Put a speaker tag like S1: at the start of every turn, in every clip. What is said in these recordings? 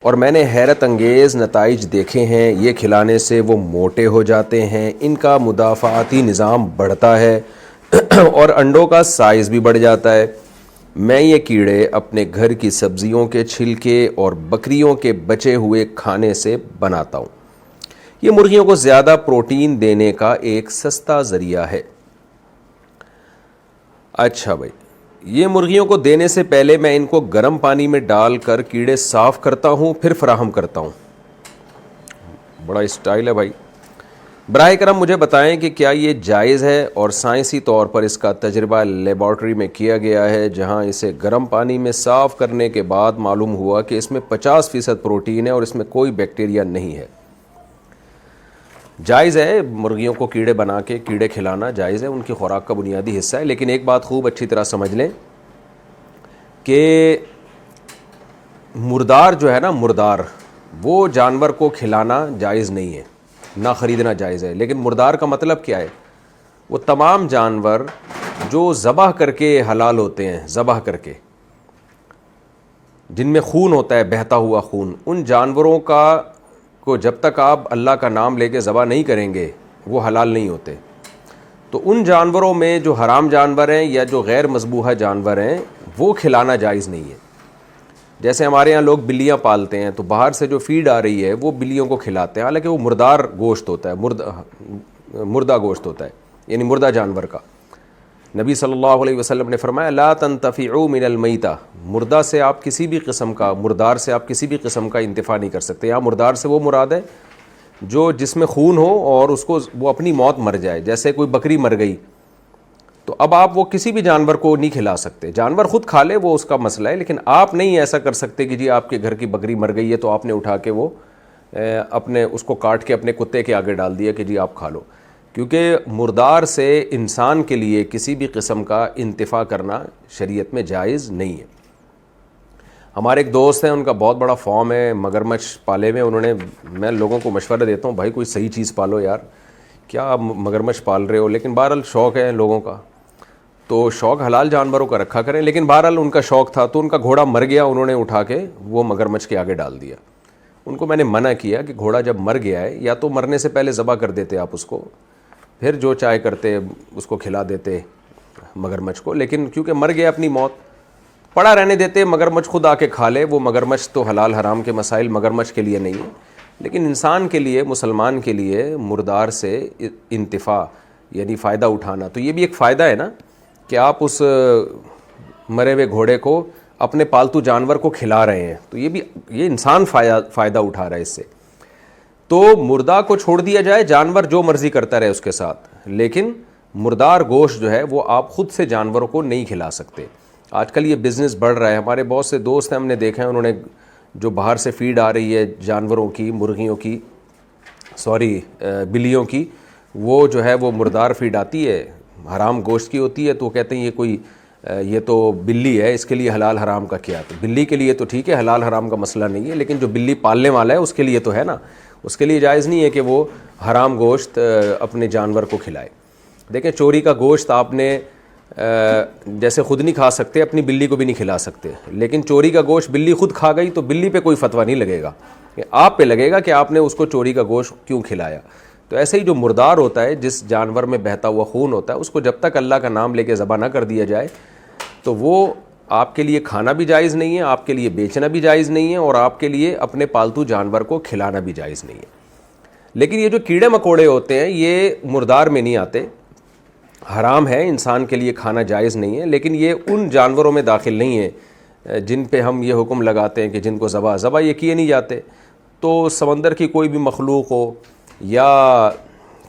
S1: اور میں نے حیرت انگیز نتائج دیکھے ہیں، یہ کھلانے سے وہ موٹے ہو جاتے ہیں، ان کا مدافعاتی نظام بڑھتا ہے اور انڈوں کا سائز بھی بڑھ جاتا ہے۔ میں یہ کیڑے اپنے گھر کی سبزیوں کے چھلکے اور بکریوں کے بچے ہوئے کھانے سے بناتا ہوں۔ یہ مرغیوں کو زیادہ پروٹین دینے کا ایک سستا ذریعہ ہے۔ اچھا بھائی، یہ مرغیوں کو دینے سے پہلے میں ان کو گرم پانی میں ڈال کر کیڑے صاف کرتا ہوں، پھر فراہم کرتا ہوں۔ بڑا اسٹائل ہے بھائی۔ براہ کرم مجھے بتائیں کہ کیا یہ جائز ہے اور سائنسی طور پر اس کا تجربہ لیبارٹری میں کیا گیا ہے، جہاں اسے گرم پانی میں صاف کرنے کے بعد معلوم ہوا کہ اس میں 50% پروٹین ہے اور اس میں کوئی بیکٹیریا نہیں ہے۔ جائز ہے مرغیوں کو کیڑے بنا کے کیڑے کھلانا، جائز ہے، ان کی خوراک کا بنیادی حصہ ہے، لیکن ایک بات خوب اچھی طرح سمجھ لیں کہ مردار جو ہے نا، مردار وہ جانور کو کھلانا جائز نہیں ہے، نہ خریدنا جائز ہے۔ لیکن مردار کا مطلب کیا ہے؟ وہ تمام جانور جو ذبح کر کے حلال ہوتے ہیں، ذبح کر کے، جن میں خون ہوتا ہے، بہتا ہوا خون، ان جانوروں کو جب تک آپ اللہ کا نام لے کے ذبح نہیں کریں گے وہ حلال نہیں ہوتے۔ تو ان جانوروں میں جو حرام جانور ہیں یا جو غیر مذبوحہ جانور ہیں وہ کھلانا جائز نہیں ہے۔ جیسے ہمارے ہاں لوگ بلیاں پالتے ہیں، تو باہر سے جو فیڈ آ رہی ہے وہ بلیوں کو کھلاتے ہیں، حالانکہ وہ مردار گوشت ہوتا ہے، مردہ گوشت ہوتا ہے، یعنی مردہ جانور کا۔ نبی صلی اللہ علیہ وسلم نے فرمایا لا تنتفعوا من المیتہ، مردہ سے آپ کسی بھی قسم کا، مردار سے آپ کسی بھی قسم کا انتفاع نہیں کر سکتے۔ یہاں مردار سے وہ مراد ہے جو جس میں خون ہو اور اس کو وہ اپنی موت مر جائے، جیسے کوئی بکری مر گئی تو اب آپ وہ کسی بھی جانور کو نہیں کھلا سکتے۔ جانور خود کھا لے وہ اس کا مسئلہ ہے، لیکن آپ نہیں ایسا کر سکتے کہ جی آپ کے گھر کی بکری مر گئی ہے تو آپ نے اٹھا کے وہ اپنے اس کو کاٹ کے اپنے کتے کے آگے ڈال دیا کہ جی آپ کھا لو، کیونکہ مردار سے انسان کے لیے کسی بھی قسم کا انتفاع کرنا شریعت میں جائز نہیں ہے۔ ہمارے ایک دوست ہیں، ان کا بہت بڑا فارم ہے، مگرمچھ پالے ہوئے، انہوں نے، میں لوگوں کو مشورہ دیتا ہوں بھائی کوئی صحیح چیز پالو یار، کیا آپ مگرمچھ پال رہے ہو، لیکن بہرحال شوق ہے لوگوں کا، تو شوق حلال جانوروں کا رکھا کریں۔ لیکن بہرحال ان کا شوق تھا تو ان کا گھوڑا مر گیا، انہوں نے اٹھا کے وہ مگرمچھ کے آگے ڈال دیا۔ ان کو میں نے منع کیا کہ گھوڑا جب مر گیا ہے یا تو مرنے سے پہلے ذبح کر دیتے آپ اس کو، پھر جو چاہے کرتے اس کو کھلا دیتے مگرمچھ کو، لیکن کیونکہ مر گیا اپنی موت، پڑا رہنے دیتے، مگرمچھ خود آ کے کھا لے۔ وہ مگرمچھ تو حلال حرام کے مسائل مگرمچھ کے لیے نہیں ہے، لیکن انسان کے لیے، مسلمان کے لیے مردار سے انتفاع یعنی فائدہ اٹھانا، تو یہ بھی ایک فائدہ ہے نا کہ آپ اس مرے ہوئے گھوڑے کو اپنے پالتو جانور کو کھلا رہے ہیں، تو یہ انسان فائدہ اٹھا رہا ہے اس سے۔ تو مردہ کو چھوڑ دیا جائے، جانور جو مرضی کرتا رہے اس کے ساتھ، لیکن مردار گوشت جو ہے وہ آپ خود سے جانوروں کو نہیں کھلا سکتے۔ آج کل یہ بزنس بڑھ رہا ہے، ہمارے بہت سے دوست ہیں، ہم نے دیکھا ہے، انہوں نے جو باہر سے فیڈ آ رہی ہے جانوروں کی، مرغیوں کی، بلیوں کی، وہ جو ہے وہ مردار فیڈ آتی ہے، حرام گوشت کی ہوتی ہے، تو وہ کہتے ہیں یہ تو بلی ہے، اس کے لیے حلال حرام کا کیا؟ تو بلی کے لیے تو ٹھیک ہے، حلال حرام کا مسئلہ نہیں ہے، لیکن جو بلی پالنے والا ہے اس کے لیے تو ہے نا، اس کے لیے جائز نہیں ہے کہ وہ حرام گوشت اپنے جانور کو کھلائے۔ دیکھیں چوری کا گوشت آپ نے جیسے خود نہیں کھا سکتے، اپنی بلی کو بھی نہیں کھلا سکتے، لیکن چوری کا گوشت بلی خود کھا گئی تو بلی پہ کوئی فتویٰ نہیں لگے گا، آپ پہ لگے گا کہ آپ نے اس کو چوری کا گوشت کیوں کھلایا۔ تو ایسے ہی جو مردار ہوتا ہے، جس جانور میں بہتا ہوا خون ہوتا ہے، اس کو جب تک اللہ کا نام لے کے ذبح نہ کر دیا جائے تو وہ آپ کے لیے کھانا بھی جائز نہیں ہے، آپ کے لیے بیچنا بھی جائز نہیں ہے، اور آپ کے لیے اپنے پالتو جانور کو کھلانا بھی جائز نہیں ہے۔ لیکن یہ جو کیڑے مکوڑے ہوتے ہیں یہ مردار میں نہیں آتے، حرام ہے، انسان کے لیے کھانا جائز نہیں ہے، لیکن یہ ان جانوروں میں داخل نہیں ہے جن پہ ہم یہ حکم لگاتے ہیں کہ جن کو ذبح یہ کیے نہیں جاتے۔ تو سمندر کی کوئی بھی مخلوق ہو یا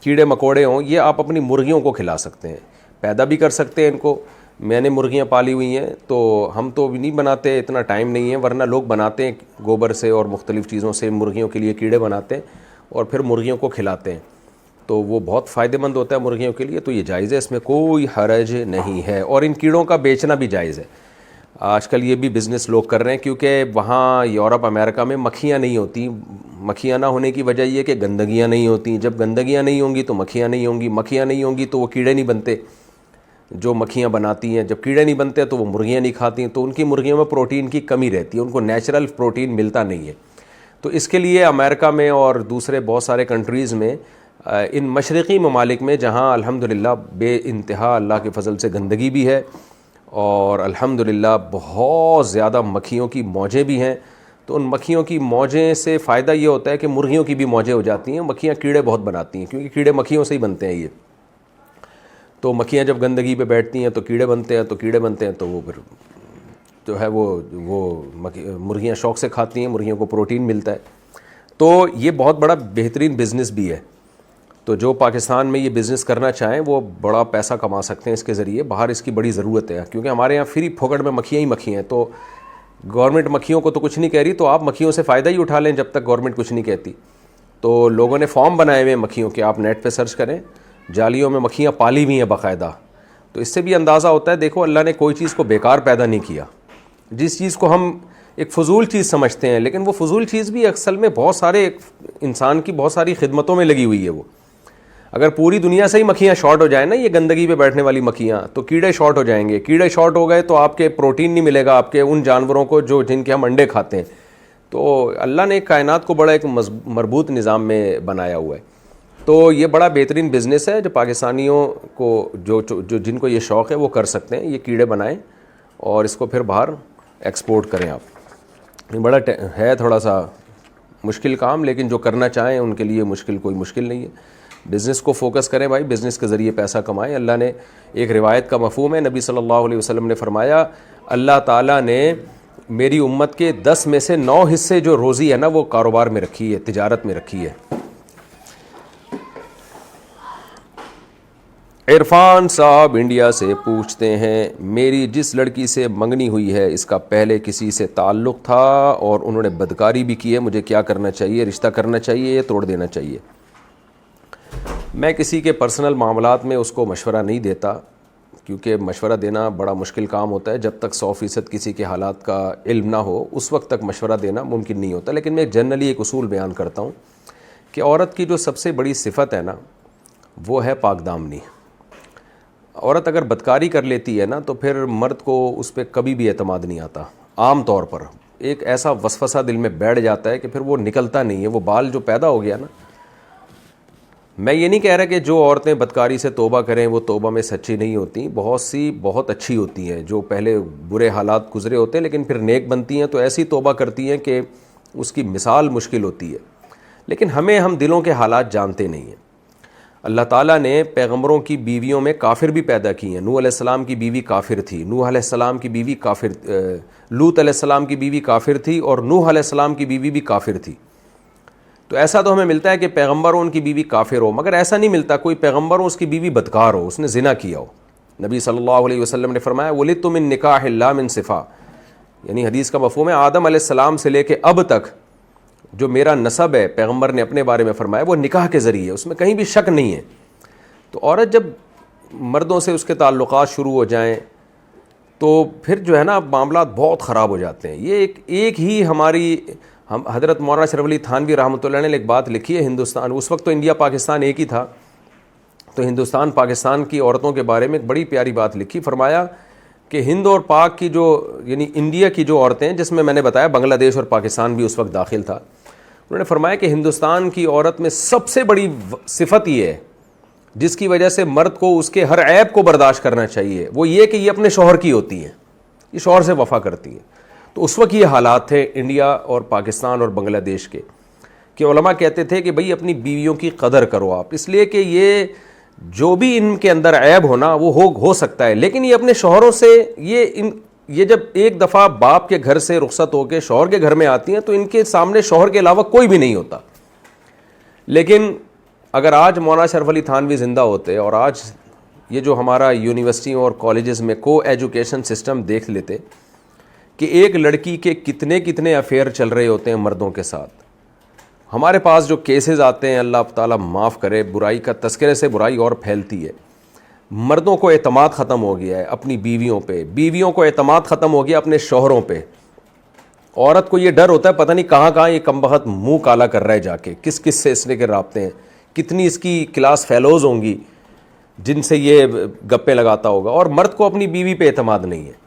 S1: کیڑے مکوڑے ہوں، یہ آپ اپنی مرغیوں کو کھلا سکتے ہیں، پیدا بھی کر سکتے ہیں ان کو۔ میں نے مرغیاں پالی ہوئی ہیں، تو ہم تو بھی نہیں بناتے، اتنا ٹائم نہیں ہے، ورنہ لوگ بناتے ہیں گوبر سے اور مختلف چیزوں سے، مرغیوں کے لیے کیڑے بناتے ہیں اور پھر مرغیوں کو کھلاتے ہیں، تو وہ بہت فائدہ مند ہوتا ہے مرغیوں کے لیے، تو یہ جائز ہے، اس میں کوئی حرج نہیں ہے، اور ان کیڑوں کا بیچنا بھی جائز ہے۔ آج کل یہ بھی بزنس لوگ کر رہے ہیں، کیونکہ وہاں یورپ امریکہ میں مکھیاں نہیں ہوتی، مکھیاں نہ ہونے کی وجہ یہ کہ گندگیاں نہیں ہوتی، جب گندگیاں نہیں ہوں گی تو مکھیاں نہیں ہوں گی، مکھیاں نہیں ہوں گی تو وہ کیڑے نہیں بنتے جو مکھیاں بناتی ہیں، جب کیڑے نہیں بنتے تو وہ مرغیاں نہیں کھاتی، تو ان کی مرغیوں میں پروٹین کی کمی رہتی ہے، ان کو نیچرل پروٹین ملتا نہیں ہے۔ تو اس کے لیے امریکہ میں اور دوسرے بہت سارے کنٹریز میں ان مشرقی ممالک میں جہاں الحمدللہ بے انتہا اللہ کے فضل سے گندگی بھی ہے اور الحمدللہ بہت زیادہ مکھیوں کی موجیں بھی ہیں، تو ان مکھیوں کی موجیں سے فائدہ یہ ہوتا ہے کہ مرغیوں کی بھی موجیں ہو جاتی ہیں. مکھیاں کیڑے بہت بناتی ہیں کیونکہ کیڑے مکھیوں سے ہی بنتے ہیں. یہ تو مکھیاں جب گندگی پہ بیٹھتی ہیں تو کیڑے بنتے ہیں، تو وہ پھر جو ہے وہ مرغیاں شوق سے کھاتی ہیں، مرغیوں کو پروٹین ملتا ہے. تو یہ بہت بڑا بہترین بزنس بھی ہے. تو جو پاکستان میں یہ بزنس کرنا چاہیں وہ بڑا پیسہ کما سکتے ہیں اس کے ذریعے. باہر اس کی بڑی ضرورت ہے کیونکہ ہمارے یہاں فری پھوکٹ میں مکھیاں ہی مکھیاں ہیں. تو گورنمنٹ مکھیوں کو تو کچھ نہیں کہہ رہی، تو آپ مکھیوں سے فائدہ ہی اٹھا لیں جب تک گورنمنٹ کچھ نہیں کہتی. تو لوگوں نے فارم بنائے ہوئے ہیں مکھیوں کے، آپ نیٹ پہ سرچ کریں، جالیوں میں مکھیاں پالی ہوئی ہیں باقاعدہ. تو اس سے بھی اندازہ ہوتا ہے دیکھو اللہ نے کوئی چیز کو بیکار پیدا نہیں کیا. جس چیز کو ہم ایک فضول چیز سمجھتے ہیں، لیکن وہ فضول چیز بھی اصل میں بہت سارے انسان کی بہت ساری خدمتوں میں لگی ہوئی ہے. وہ اگر پوری دنیا سے ہی مکھیاں شارٹ ہو جائیں نا، یہ گندگی پہ بیٹھنے والی مکھیاں، تو کیڑے شارٹ ہو جائیں گے. کیڑے شارٹ ہو گئے تو آپ کے پروٹین نہیں ملے گا آپ کے ان جانوروں کو جن کے ہم انڈے کھاتے ہیں. تو اللہ نے کائنات کو بڑا ایک مربوط نظام میں بنایا ہوا ہے. تو یہ بڑا بہترین بزنس ہے جو پاکستانیوں کو جو جن کو یہ شوق ہے وہ کر سکتے ہیں. یہ کیڑے بنائیں اور اس کو پھر باہر ایکسپورٹ کریں. آپ بڑا ہے تھوڑا سا مشکل کام، لیکن جو کرنا چاہیں ان کے لیے کوئی مشکل نہیں ہے. بزنس کو فوکس کریں بھائی، بزنس کے ذریعے پیسہ کمائیں. اللہ نے ایک روایت کا مفہوم ہے، نبی صلی اللہ علیہ وسلم نے فرمایا اللہ تعالیٰ نے میری امت کے 10 میں سے 9 حصے جو روزی ہے نا وہ کاروبار میں رکھی ہے، تجارت میں رکھی ہے. عرفان صاحب انڈیا سے پوچھتے ہیں میری جس لڑکی سے منگنی ہوئی ہے اس کا پہلے کسی سے تعلق تھا اور انہوں نے بدکاری بھی کی ہے، مجھے کیا کرنا چاہیے؟ رشتہ کرنا چاہیے یا توڑ دینا چاہیے؟ میں کسی کے پرسنل معاملات میں اس کو مشورہ نہیں دیتا کیونکہ مشورہ دینا بڑا مشکل کام ہوتا ہے. جب تک 100% کسی کے حالات کا علم نہ ہو اس وقت تک مشورہ دینا ممکن نہیں ہوتا. لیکن میں جنرلی ایک اصول بیان کرتا ہوں کہ عورت کی جو سب سے بڑی صفت ہے نا وہ ہے پاک دامنی. عورت اگر بدکاری کر لیتی ہے نا تو پھر مرد کو اس پہ کبھی بھی اعتماد نہیں آتا. عام طور پر ایک ایسا وسوسہ دل میں بیٹھ جاتا ہے کہ پھر وہ نکلتا نہیں ہے. وہ بال جو پیدا ہو گیا نا، میں یہ نہیں کہہ رہا کہ جو عورتیں بدکاری سے توبہ کریں وہ توبہ میں سچی نہیں ہوتی. بہت سی بہت اچھی ہوتی ہیں جو پہلے برے حالات گزرے ہوتے ہیں لیکن پھر نیک بنتی ہیں، تو ایسی توبہ کرتی ہیں کہ اس کی مثال مشکل ہوتی ہے. لیکن ہم دلوں کے حالات جانتے نہیں ہیں. اللہ تعالیٰ نے پیغمبروں کی بیویوں میں کافر بھی پیدا کی ہیں. نوح علیہ السلام کی بیوی کافر تھی، نوح علیہ السلام کی بیوی کافر، لوط علیہ السلام کی بیوی کافر تھی اور نوح علیہ السلام کی بیوی بھی کافر تھی. تو ایسا تو ہمیں ملتا ہے کہ پیغمبر ہو ان کی بیوی کافر ہو، مگر ایسا نہیں ملتا کوئی پیغمبر ہو اس کی بیوی بدکار ہو، اس نے زنا کیا ہو. نبی صلی اللہ علیہ وسلم نے فرمایا وَلِدْتُ مِن نِکَاحِ اللَّهِ مِن صِفَا، یعنی حدیث کا مفہوم ہے آدم علیہ السلام سے لے کے اب تک جو میرا نسب ہے، پیغمبر نے اپنے بارے میں فرمایا وہ نکاح کے ذریعے، اس میں کہیں بھی شک نہیں ہے. تو عورت جب مردوں سے اس کے تعلقات شروع ہو جائیں تو پھر جو ہے نا معاملات بہت خراب ہو جاتے ہیں. یہ ایک ہی ہماری حضرت مولانا اشرف علی تھانوی رحمۃ اللہ نے ایک بات لکھی ہے. ہندوستان اس وقت تو انڈیا پاکستان ایک ہی تھا، تو ہندوستان پاکستان کی عورتوں کے بارے میں ایک بڑی پیاری بات لکھی. فرمایا کہ ہند اور پاک کی جو یعنی انڈیا کی جو عورتیں ہیں، جس میں نے بتایا بنگلہ دیش اور پاکستان بھی اس وقت داخل تھا، انہوں نے فرمایا کہ ہندوستان کی عورت میں سب سے بڑی صفت یہ ہے جس کی وجہ سے مرد کو اس کے ہر عیب کو برداشت کرنا چاہیے، وہ یہ کہ یہ اپنے شوہر کی ہوتی ہیں، یہ شوہر سے وفا کرتی ہیں. تو اس وقت یہ حالات تھے انڈیا اور پاکستان اور بنگلہ دیش کے کہ علماء کہتے تھے کہ بھئی اپنی بیویوں کی قدر کرو آپ، اس لیے کہ یہ جو بھی ان کے اندر عیب ہونا وہ ہو سکتا ہے، لیکن یہ اپنے شوہروں سے یہ جب ایک دفعہ باپ کے گھر سے رخصت ہو کے شوہر کے گھر میں آتی ہیں تو ان کے سامنے شوہر کے علاوہ کوئی بھی نہیں ہوتا. لیکن اگر آج مولانا اشرف علی تھانوی زندہ ہوتے اور آج یہ جو ہمارا یونیورسٹیوں اور کالجز میں کو ایجوکیشن سسٹم دیکھ لیتے کہ ایک لڑکی کے کتنے افیئر چل رہے ہوتے ہیں مردوں کے ساتھ. ہمارے پاس جو کیسز آتے ہیں اللہ تعالیٰ معاف کرے، برائی کا تذکرے سے برائی اور پھیلتی ہے. مردوں کو اعتماد ختم ہو گیا ہے اپنی بیویوں پہ، بیویوں کو اعتماد ختم ہو گیا اپنے شوہروں پہ. عورت کو یہ ڈر ہوتا ہے پتہ نہیں کہاں یہ کمبخت منہ کالا کر رہا ہے جا کے، کس سے اس نے کے رابطے ہیں، کتنی اس کی کلاس فیلوز ہوں گی جن سے یہ گپے لگاتا ہوگا. اور مرد کو اپنی بیوی پہ اعتماد نہیں ہے.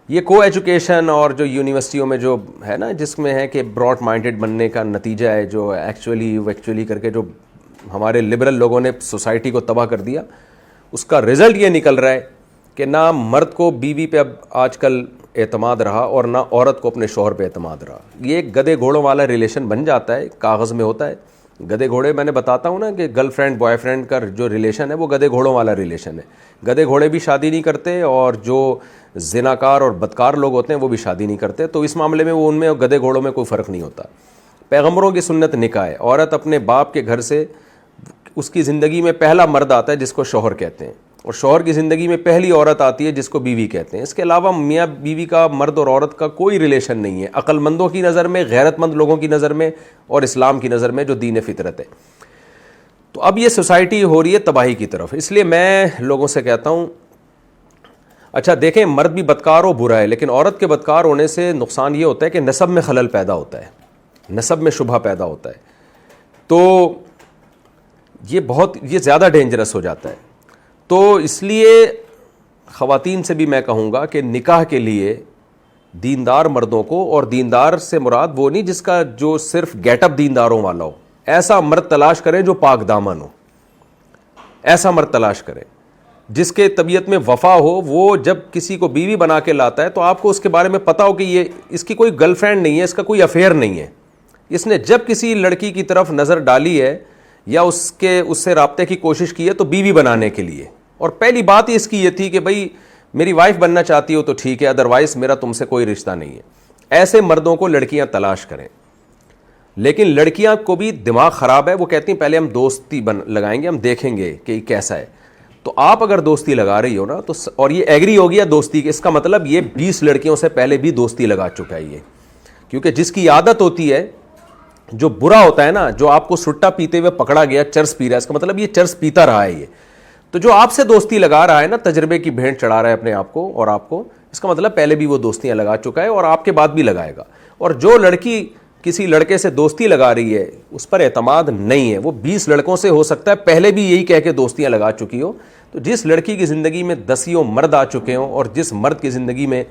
S1: یہ کو ایجوکیشن اور جو یونیورسٹیوں میں جو ہے نا جس میں ہے کہ براڈ مائنڈڈ بننے کا نتیجہ ہے جو ایکچولی کر کے جو ہمارے لبرل لوگوں نے سوسائٹی کو تباہ کر دیا، اس کا رزلٹ یہ نکل رہا ہے کہ نہ مرد کو بیوی پہ اب آج کل اعتماد رہا اور نہ عورت کو اپنے شوہر پہ اعتماد رہا. یہ ایک گدھے گھوڑوں والا ریلیشن بن جاتا ہے، کاغذ میں ہوتا ہے. گدھے گھوڑے میں نے بتاتا ہوں نا کہ گرل فرینڈ بوائے فرینڈ کا جو ریلیشن ہے وہ گدھے گھوڑوں والا ریلیشن ہے. گدھے گھوڑے بھی شادی نہیں کرتے اور جو زناکار اور بدکار لوگ ہوتے ہیں وہ بھی شادی نہیں کرتے. تو اس معاملے میں وہ ان میں اور گدھے گھوڑوں میں کوئی فرق نہیں ہوتا. پیغمبروں کی سنت نکاح ہے. عورت اپنے باپ کے گھر سے اس کی زندگی میں پہلا مرد آتا ہے جس کو شوہر کہتے ہیں، اور شوہر کی زندگی میں پہلی عورت آتی ہے جس کو بیوی کہتے ہیں. اس کے علاوہ میاں بیوی کا، مرد اور عورت کا کوئی ریلیشن نہیں ہے، عقل مندوں کی نظر میں، غیرت مند لوگوں کی نظر میں اور اسلام کی نظر میں جو دین فطرت ہے. تو اب یہ سوسائٹی ہو رہی ہے تباہی کی طرف. اس لیے میں لوگوں سے کہتا ہوں اچھا دیکھیں مرد بھی بدکار ہو برا ہے، لیکن عورت کے بدکار ہونے سے نقصان یہ ہوتا ہے کہ نسب میں خلل پیدا ہوتا ہے، نسب میں شبہ پیدا ہوتا ہے. تو یہ زیادہ ڈینجرس ہو جاتا ہے. تو اس لیے خواتین سے بھی میں کہوں گا کہ نکاح کے لیے دیندار مردوں کو، اور دیندار سے مراد وہ نہیں جس کا جو صرف گیٹ اپ دینداروں والا ہو، ایسا مرد تلاش کریں جو پاک دامن ہو. ایسا مرد تلاش کریں جس کے طبیعت میں وفا ہو. وہ جب کسی کو بیوی بنا کے لاتا ہے تو آپ کو اس کے بارے میں پتا ہو کہ یہ اس کی کوئی گرل فرینڈ نہیں ہے، اس کا کوئی افیئر نہیں ہے. اس نے جب کسی لڑکی کی طرف نظر ڈالی ہے یا اس سے رابطے کی کوشش کی ہے تو بیوی بنانے کے لیے، اور پہلی بات ہی اس کی یہ تھی کہ بھائی میری وائف بننا چاہتی ہو تو ٹھیک ہے، ادروائز میرا تم سے کوئی رشتہ نہیں ہے. ایسے مردوں کو لڑکیاں تلاش کریں. لیکن لڑکیاں کو بھی دماغ خراب ہے، وہ کہتی ہیں پہلے ہم دوستی لگائیں گے، ہم دیکھیں گے کہ یہ کیسا ہے. تو آپ اگر دوستی لگا رہی ہو نا تو اور یہ ایگری ہو گیا دوستی کے، اس کا مطلب یہ 20 لڑکیوں سے پہلے بھی دوستی لگا چکا ہے یہ. کیونکہ جس کی عادت ہوتی ہے، جو برا ہوتا ہے نا، جو آپ کو سٹا پیتے ہوئے پکڑا گیا چرس پی رہا ہے، اس کا مطلب یہ چرس پیتا رہا ہے یہ. تو جو آپ سے دوستی لگا رہا ہے نا، تجربے کی بھینٹ چڑھا رہا ہے اپنے آپ کو اور آپ کو، اس کا مطلب پہلے بھی وہ دوستیاں لگا چکا ہے اور آپ کے بعد بھی لگائے گا. اور جو لڑکی کسی لڑکے سے دوستی لگا رہی ہے اس پر اعتماد نہیں ہے. وہ 20 لڑکوں سے ہو سکتا ہے پہلے بھی یہی کہہ کے دوستیاں لگا چکی ہو. تو جس لڑکی کی زندگی میں 10 مرد آ چکے ہوں اور جس مرد کی زندگی میں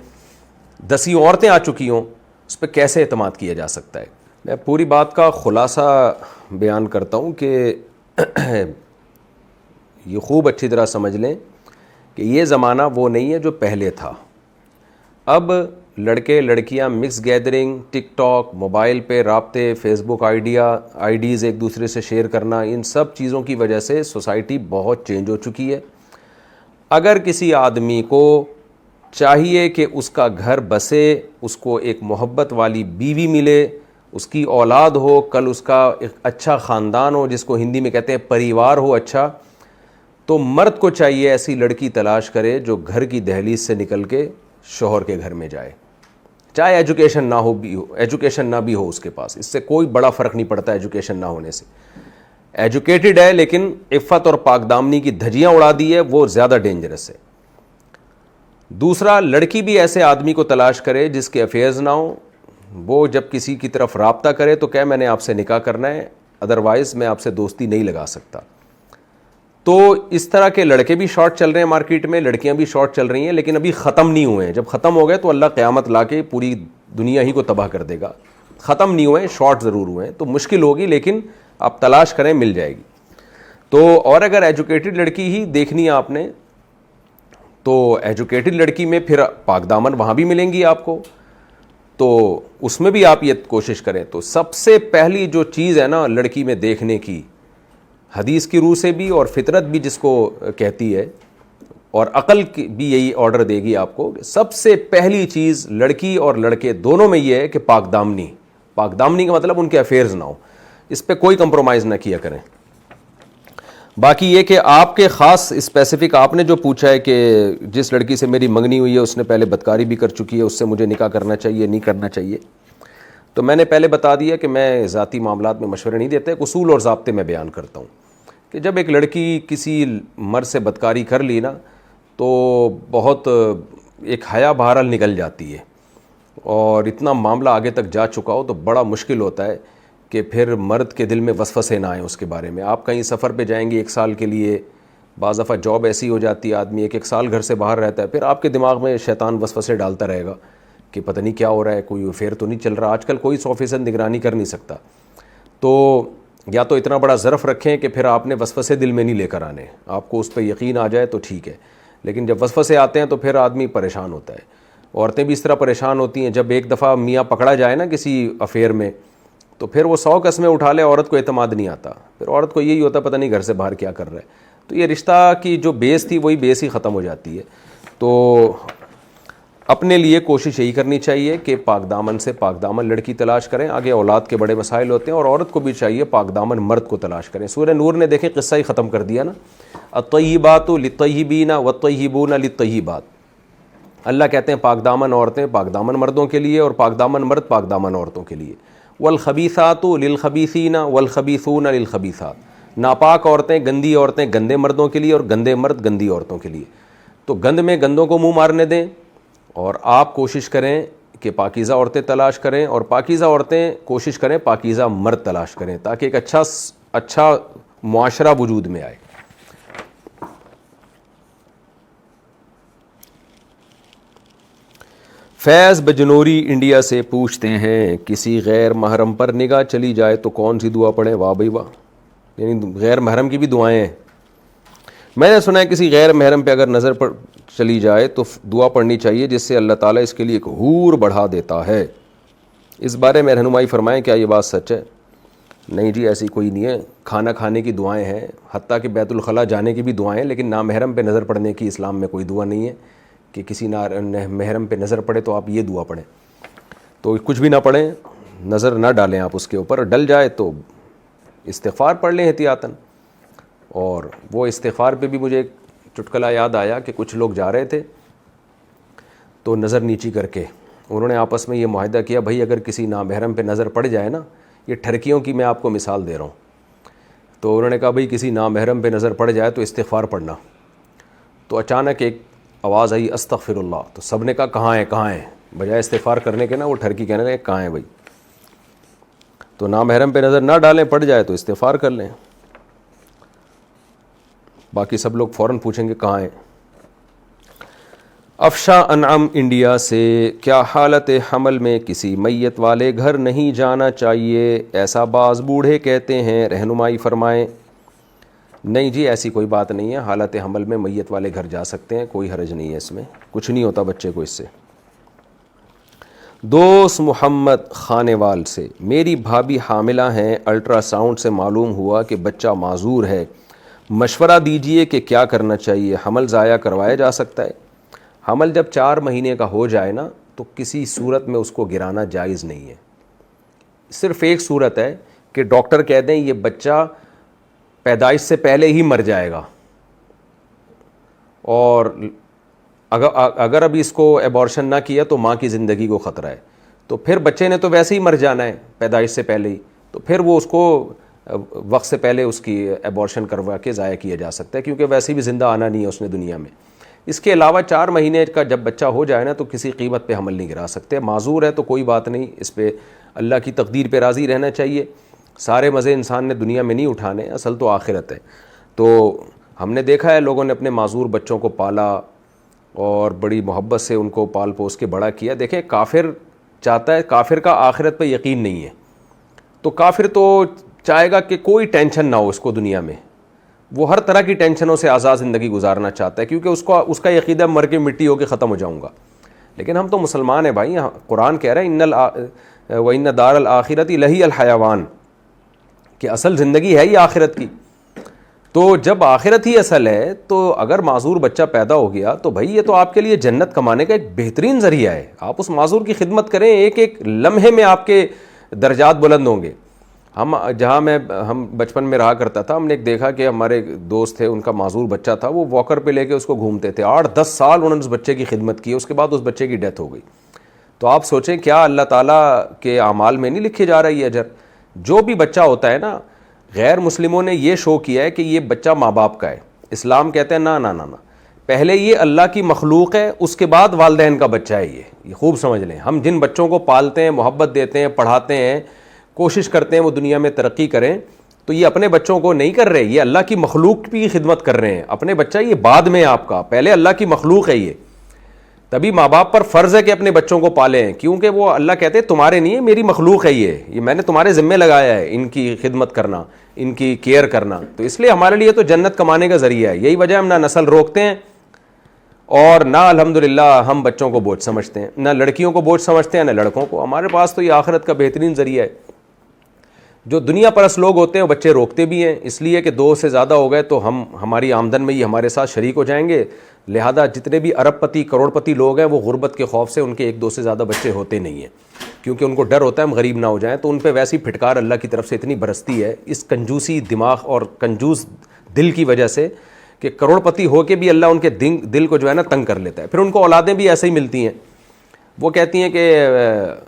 S1: 10 عورتیں آ چکی ہوں، اس پہ کیسے اعتماد کیا جا سکتا ہے؟ میں پوری بات کا خلاصہ بیان کرتا ہوں کہ یہ خوب اچھی طرح سمجھ لیں کہ یہ زمانہ وہ نہیں ہے جو پہلے تھا. اب لڑکے لڑکیاں مکس گیدرنگ، ٹک ٹاک، موبائل پہ رابطے، فیس بک آئی ڈیز ایک دوسرے سے شیئر کرنا، ان سب چیزوں کی وجہ سے سوسائٹی بہت چینج ہو چکی ہے. اگر کسی آدمی کو چاہیے کہ اس کا گھر بسے، اس کو ایک محبت والی بیوی ملے، اس کی اولاد ہو، کل اس کا ایک اچھا خاندان ہو جس کو ہندی میں کہتے ہیں پریوار ہو اچھا، تو مرد کو چاہیے ایسی لڑکی تلاش کرے جو گھر کی دہلیز سے نکل کے شوہر کے گھر میں جائے. چاہے ایجوکیشن نہ بھی ہو اس کے پاس، اس سے کوئی بڑا فرق نہیں پڑتا ایجوکیشن نہ ہونے سے. ایجوکیٹڈ ہے لیکن عفت اور پاک دامنی کی دھجیاں اڑا دی ہے، وہ زیادہ ڈینجرس ہے. دوسرا، لڑکی بھی ایسے آدمی کو تلاش کرے جس کے افیئرز نہ ہوں. وہ جب کسی کی طرف رابطہ کرے تو کہے میں نے آپ سے نکاح کرنا ہے، ادروائز میں آپ سے دوستی نہیں لگا سکتا. تو اس طرح کے لڑکے بھی شارٹ چل رہے ہیں مارکیٹ میں، لڑکیاں بھی شارٹ چل رہی ہیں، لیکن ابھی ختم نہیں ہوئے ہیں. جب ختم ہو گئے تو اللہ قیامت لا کے پوری دنیا ہی کو تباہ کر دے گا. ختم نہیں ہوئے ہیں، شارٹ ضرور ہوئے ہیں. تو مشکل ہوگی لیکن آپ تلاش کریں، مل جائے گی. تو اور اگر ایجوکیٹڈ لڑکی ہی دیکھنی ہے آپ نے تو ایجوکیٹڈ لڑکی میں پھر پاک دامن وہاں بھی ملیں گی آپ کو، تو اس میں بھی آپ یہ کوشش کریں. تو سب سے پہلی جو چیز ہے نا لڑکی میں دیکھنے کی، حدیث کی روح سے بھی اور فطرت بھی جس کو کہتی ہے اور عقل بھی یہی آرڈر دے گی آپ کو، سب سے پہلی چیز لڑکی اور لڑکے دونوں میں یہ ہے کہ پاک دامنی. پاک دامنی کا مطلب ان کے افیئرز نہ ہو، اس پہ کوئی کمپرومائز نہ کیا کریں. باقی یہ کہ آپ کے خاص اسپیسیفک آپ نے جو پوچھا ہے کہ جس لڑکی سے میری منگنی ہوئی ہے اس نے پہلے بدکاری بھی کر چکی ہے، اس سے مجھے نکاح کرنا چاہیے نہیں کرنا چاہیے، تو میں نے پہلے بتا دیا کہ میں ذاتی معاملات میں مشورے نہیں دیتے. اصول اور ضابطے میں بیان کرتا ہوں کہ جب ایک لڑکی کسی مرد سے بدکاری کر لی نا تو بہت ایک حیا بہرحال نکل جاتی ہے، اور اتنا معاملہ آگے تک جا چکا ہو تو بڑا مشکل ہوتا ہے کہ پھر مرد کے دل میں وسوسے نہ آئیں اس کے بارے میں. آپ کہیں سفر پہ جائیں گے 1 سال کے لیے بعض دفعہ جاب ایسی ہو جاتی ہے آدمی ایک سال گھر سے باہر رہتا ہے، پھر آپ کے دماغ میں شیطان وسوسے ڈالتا رہے گا کہ پتہ نہیں کیا ہو رہا ہے، کوئی افیئر تو نہیں چل رہا. آج کل کوئی 100% نگرانی کر نہیں سکتا. تو یا تو اتنا بڑا ظرف رکھیں کہ پھر آپ نے وسوسے دل میں نہیں لے کر آنے، آپ کو اس پہ یقین آ جائے تو ٹھیک ہے، لیکن جب وسوسے آتے ہیں تو پھر آدمی پریشان ہوتا ہے. عورتیں بھی اس طرح پریشان ہوتی ہیں، جب ایک دفعہ میاں پکڑا جائے نا کسی افیئر میں تو پھر وہ 100 قسمیں اٹھا لے، عورت کو اعتماد نہیں آتا، پھر عورت کو یہی ہوتا پتہ نہیں گھر سے باہر کیا کر رہا ہے. تو یہ رشتہ کی جو بیس تھی وہی بیس ہی ختم ہو جاتی ہے. تو اپنے لیے کوشش یہی کرنی چاہیے کہ پاک دامن سے پاک دامن لڑکی تلاش کریں. آگے اولاد کے بڑے مسائل ہوتے ہیں، اور عورت کو بھی چاہیے پاک دامن مرد کو تلاش کریں. سورہ نور نے دیکھیں قصہ ہی ختم کر دیا نا، الطیبات للطیبین والطیبون للطیبات. اللہ کہتے ہیں پاک دامن عورتیں پاک دامن مردوں کے لیے، اور پاک دامن مرد پاک دامن عورتوں کے لیے. والخبیثات للخبیثین والخبیثون للخبیثات. ناپاک عورتیں گندی عورتیں گندے مردوں کے لیے، اور گندے مرد گندی عورتوں کے لیے. تو گند میں گندوں کو منہ مارنے دیں، اور آپ کوشش کریں کہ پاکیزہ عورتیں تلاش کریں، اور پاکیزہ عورتیں کوشش کریں پاکیزہ مرد تلاش کریں، تاکہ ایک اچھا معاشرہ وجود میں آئے. فیض بجنوری انڈیا سے پوچھتے ہیں کسی غیر محرم پر نگاہ چلی جائے تو کون سی دعا پڑھیں؟ واہ بھائی واہ، یعنی غیر محرم کی بھی دعائیں ہیں. میں نے سنا ہے کسی غیر محرم پہ اگر نظر پر چلی جائے تو دعا پڑھنی چاہیے جس سے اللہ تعالیٰ اس کے لیے ایک حور بڑھا دیتا ہے. اس بارے میں رہنمائی فرمائیں، کیا یہ بات سچ ہے؟ نہیں جی، ایسی کوئی نہیں ہے. کھانا کھانے کی دعائیں ہیں، حتیٰ کہ بیت الخلاء جانے کی بھی دعائیں ہیں، لیکن نامحرم پہ نظر پڑنے کی اسلام میں کوئی دعا نہیں ہے کہ کسی محرم پہ نظر پڑے تو آپ یہ دعا پڑھیں. تو کچھ بھی نہ پڑھیں، نظر نہ ڈالیں آپ اس کے اوپر، ڈل جائے تو استغفار پڑھ لیں احتیاطاً. اور وہ استغفار پہ بھی مجھے ایک چٹکلا یاد آیا کہ کچھ لوگ جا رہے تھے تو نظر نیچی کر کے انہوں نے آپس میں یہ معاہدہ کیا، بھائی اگر کسی نامحرم پہ نظر پڑ جائے نا، یہ ٹھرکیوں کی میں آپ کو مثال دے رہا ہوں، تو انہوں نے کہا بھائی کسی نامحرم پہ نظر پڑ جائے تو استغفار پڑھنا. تو اچانک ایک آواز آئی استغفر اللہ، تو سب نے کہا کہاں ہے کہاں ہے، بجائے استغفار کرنے کے نا وہ ٹھرکی کہنے لگے کہاں ہے بھائی. تو نامحرم پہ نظر نہ ڈالیں، پڑ جائے تو استغفار کر لیں، باقی سب لوگ فوراً پوچھیں گے کہاں ہیں. افشا انعم انڈیا سے، کیا حالت حمل میں کسی میت والے گھر نہیں جانا چاہیے؟ ایسا بعض بوڑھے کہتے ہیں، رہنمائی فرمائیں. نہیں جی، ایسی کوئی بات نہیں ہے، حالت حمل میں میت والے گھر جا سکتے ہیں، کوئی حرج نہیں ہے، اس میں کچھ نہیں ہوتا بچے کو اس سے. دوست محمد خانیوال سے، میری بھابھی حاملہ ہیں، الٹرا ساؤنڈ سے معلوم ہوا کہ بچہ معذور ہے، مشورہ دیجئے کہ کیا کرنا چاہیے؟ حمل ضائع کروایا جا سکتا ہے؟ حمل جب 4 مہینے کا ہو جائے نا تو کسی صورت میں اس کو گرانا جائز نہیں ہے. صرف ایک صورت ہے کہ ڈاکٹر کہہ دیں یہ بچہ پیدائش سے پہلے ہی مر جائے گا، اور اگر ابھی اس کو ایبارشن نہ کیا تو ماں کی زندگی کو خطرہ ہے، تو پھر بچے نے تو ویسے ہی مر جانا ہے پیدائش سے پہلے ہی، تو پھر وہ اس کو وقت سے پہلے اس کی ایبارشن کروا کے ضائع کیا جا سکتا ہے، کیونکہ ویسے بھی زندہ آنا نہیں ہے اس نے دنیا میں. اس کے علاوہ 4 مہینے کا جب بچہ ہو جائے نا تو کسی قیمت پہ حمل نہیں گرا سکتے. معذور ہے تو کوئی بات نہیں، اس پہ اللہ کی تقدیر پہ راضی رہنا چاہیے. سارے مزے انسان نے دنیا میں نہیں اٹھانے، اصل تو آخرت ہے. تو ہم نے دیکھا ہے لوگوں نے اپنے معذور بچوں کو پالا اور بڑی محبت سے ان کو پال پوس کے بڑا کیا. دیکھیں کافر چاہتا ہے، کافر کا آخرت پہ یقین نہیں ہے، تو کافر تو چاہے گا کہ کوئی ٹینشن نہ ہو اس کو دنیا میں، وہ ہر طرح کی ٹینشنوں سے آزاد زندگی گزارنا چاہتا ہے، کیونکہ اس کا عقیدہ مر کے مٹی ہو کے ختم ہو جاؤں گا. لیکن ہم تو مسلمان ہیں بھائی، قرآن کہہ رہا ہے وَإِنَّ دَارَ الْآخِرَةِ لَهِيَ الْحَيَوَانُ، کہ اصل زندگی ہے ہی آخرت کی. تو جب آخرت ہی اصل ہے تو اگر معذور بچہ پیدا ہو گیا تو بھائی یہ تو آپ کے لیے جنت کمانے کا ایک بہترین ذریعہ ہے. آپ اس معذور کی خدمت کریں، ایک ایک لمحے میں آپ کے درجات بلند ہوں گے. ہم بچپن میں رہا کرتا تھا، ہم نے ایک دیکھا کہ ہمارے دوست تھے، ان کا معذور بچہ تھا، وہ واکر پہ لے کے اس کو گھومتے تھے. 8-10 سال انہوں نے اس بچے کی خدمت کی، اس کے بعد اس بچے کی ڈیتھ ہو گئی. تو آپ سوچیں کیا اللہ تعالیٰ کے اعمال میں نہیں لکھے جا رہا یہ اجر؟ جو بھی بچہ ہوتا ہے نا، غیر مسلموں نے یہ شو کیا ہے کہ یہ بچہ ماں باپ کا ہے. اسلام کہتے ہیں نا نا نا نا، پہلے یہ اللہ کی مخلوق ہے، اس کے بعد والدین کا بچہ ہے. یہ خوب سمجھ لیں. ہم جن بچوں کو پالتے ہیں، محبت دیتے ہیں، پڑھاتے ہیں، کوشش کرتے ہیں وہ دنیا میں ترقی کریں، تو یہ اپنے بچوں کو نہیں کر رہے, یہ اللہ کی مخلوق کی خدمت کر رہے ہیں. اپنے بچہ یہ بعد میں آپ کا, پہلے اللہ کی مخلوق ہے یہ. تبھی ماں باپ پر فرض ہے کہ اپنے بچوں کو پالیں, کیونکہ وہ اللہ کہتے ہیں تمہارے نہیں ہے, میری مخلوق ہے یہ میں نے تمہارے ذمہ لگایا ہے ان کی خدمت کرنا, ان کی کیئر کرنا. تو اس لیے ہمارے لیے تو جنت کمانے کا ذریعہ ہے. یہی وجہ ہم نہ نسل روکتے ہیں اور نہ الحمدللہ ہم بچوں کو بوجھ سمجھتے ہیں, نہ لڑکیوں کو بوجھ سمجھتے ہیں نہ لڑکوں کو. ہمارے پاس تو یہ آخرت کا بہترین ذریعہ ہے. جو دنیا پرست لوگ ہوتے ہیں وہ بچے روکتے بھی ہیں, اس لیے کہ 2 سے زیادہ ہو گئے تو ہماری آمدن میں یہ ہمارے ساتھ شریک ہو جائیں گے. لہذا جتنے بھی ارب پتی کروڑ پتی لوگ ہیں وہ غربت کے خوف سے ان کے 1-2 سے زیادہ بچے ہوتے نہیں ہیں, کیونکہ ان کو ڈر ہوتا ہے ہم غریب نہ ہو جائیں. تو ان پہ ویسی پھٹکار اللہ کی طرف سے اتنی برستی ہے اس کنجوسی دماغ اور کنجوس دل کی وجہ سے کہ کروڑ پتی ہو کے بھی اللہ ان کے دل کو جو ہے نا تنگ کر لیتا ہے. پھر ان کو اولادیں بھی ایسے ہی ملتی ہیں. وہ کہتی ہیں کہ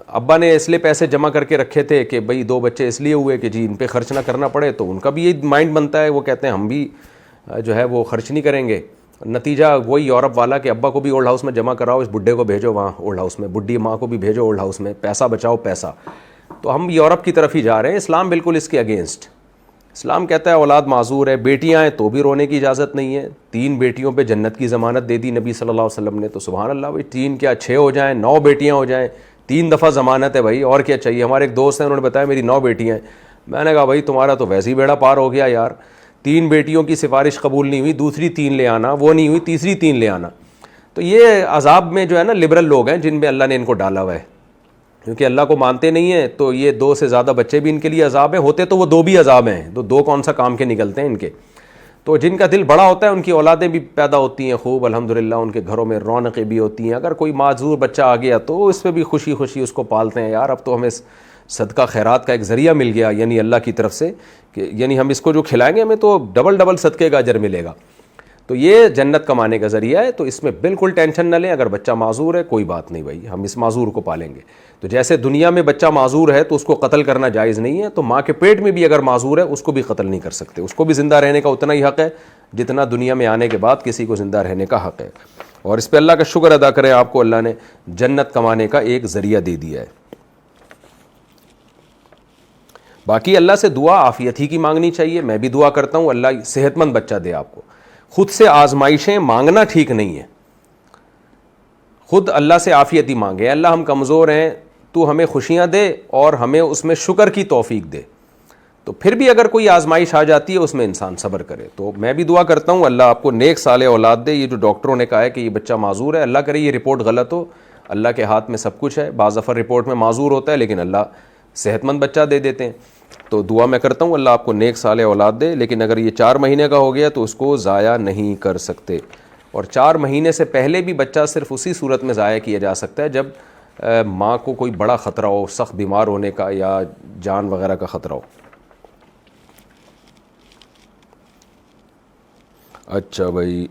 S1: ابا نے اس لیے پیسے جمع کر کے رکھے تھے کہ بھئی 2 بچے اس لیے ہوئے کہ جی ان پہ خرچ نہ کرنا پڑے, تو ان کا بھی یہی مائنڈ بنتا ہے. وہ کہتے ہیں ہم بھی جو ہے وہ خرچ نہیں کریں گے. نتیجہ وہی یورپ والا کہ ابا کو بھی اولڈ ہاؤس میں جمع کراؤ, اس بڈھے کو بھیجو وہاں اولڈ ہاؤس میں, بڈھی ماں کو بھی بھیجو اولڈ ہاؤس میں, پیسہ بچاؤ پیسہ. تو ہم یورپ کی طرف ہی جا رہے ہیں. اسلام بالکل اس کے اگینسٹ. اسلام کہتا ہے اولاد معذور ہے, بیٹیاں ہیں تو بھی رونے کی اجازت نہیں ہے. 3 بیٹیوں پہ جنت کی ضمانت دے دی نبی صلی اللہ علیہ وسلم نے. تو سبحان اللہ بھائی 3 کیا 6 ہو جائیں, 9 بیٹیاں ہو جائیں, 3 دفعہ ضمانت ہے بھائی, اور کیا چاہیے. ہمارے ایک دوست ہیں انہوں نے بتایا میری 9 بیٹیاں ہیں. میں نے کہا بھائی تمہارا تو ویسے ہی بیڑا پار ہو گیا یار, 3 بیٹیوں کی سفارش قبول نہیں ہوئی, دوسری 3 لے آنا, وہ نہیں ہوئی تیسری 3 لے آنا. تو یہ عذاب میں جو ہے نا لبرل لوگ ہیں جن میں اللہ نے ان کو ڈالا ہوا ہے, کیونکہ اللہ کو مانتے نہیں ہیں. تو یہ 2 سے زیادہ بچے بھی ان کے لیے عذاب ہیں, ہوتے تو وہ 2 بھی عذاب ہیں. تو 2 کون سا کام کے نکلتے ہیں ان کے. تو جن کا دل بڑا ہوتا ہے ان کی اولادیں بھی پیدا ہوتی ہیں خوب الحمدللہ, ان کے گھروں میں رونقیں بھی ہوتی ہیں. اگر کوئی معذور بچہ آ گیا تو اس پہ بھی خوشی خوشی اس کو پالتے ہیں. یار اب تو ہمیں صدقہ خیرات کا ایک ذریعہ مل گیا, یعنی اللہ کی طرف سے کہ یعنی ہم اس کو جو کھلائیں گے ہمیں تو ڈبل صدقے کا اجر ملے گا. تو یہ جنت کمانے کا ذریعہ ہے. تو اس میں بالکل ٹینشن نہ لیں. اگر بچہ معذور ہے کوئی بات نہیں بھائی, ہم اس معذور کو پالیں گے. تو جیسے دنیا میں بچہ معذور ہے تو اس کو قتل کرنا جائز نہیں ہے, تو ماں کے پیٹ میں بھی اگر معذور ہے اس کو بھی قتل نہیں کر سکتے. اس کو بھی زندہ رہنے کا اتنا ہی حق ہے جتنا دنیا میں آنے کے بعد کسی کو زندہ رہنے کا حق ہے. اور اس پہ اللہ کا شکر ادا کریں, آپ کو اللہ نے جنت کمانے کا ایک ذریعہ دے دیا ہے. باقی اللہ سے دعا عافیت ہی کی مانگنی چاہیے. میں بھی دعا کرتا ہوں اللہ صحت مند بچہ دے آپ کو. خود سے آزمائشیں مانگنا ٹھیک نہیں ہے. خود اللہ سے عافیت ہی مانگے, اللہ ہم کمزور ہیں, تو ہمیں خوشیاں دے اور ہمیں اس میں شکر کی توفیق دے. تو پھر بھی اگر کوئی آزمائش آ جاتی ہے اس میں انسان صبر کرے. تو میں بھی دعا کرتا ہوں اللہ آپ کو نیک صالح اولاد دے. یہ جو ڈاکٹروں نے کہا ہے کہ یہ بچہ معذور ہے, اللہ کرے یہ رپورٹ غلط ہو. اللہ کے ہاتھ میں سب کچھ ہے. بعض دفعہ رپورٹ میں معذور ہوتا ہے لیکن اللہ صحت مند بچہ دے دیتے ہیں. تو دعا میں کرتا ہوں اللہ آپ کو نیک صالح اولاد دے. لیکن اگر یہ 4 مہینے کا ہو گیا تو اس کو ضائع نہیں کر سکتے. اور 4 مہینے سے پہلے بھی بچہ صرف اسی صورت میں ضائع کیا جا سکتا ہے جب ماں کو کوئی بڑا خطرہ ہو, سخت بیمار ہونے کا یا جان وغیرہ کا خطرہ ہو. اچھا بھائی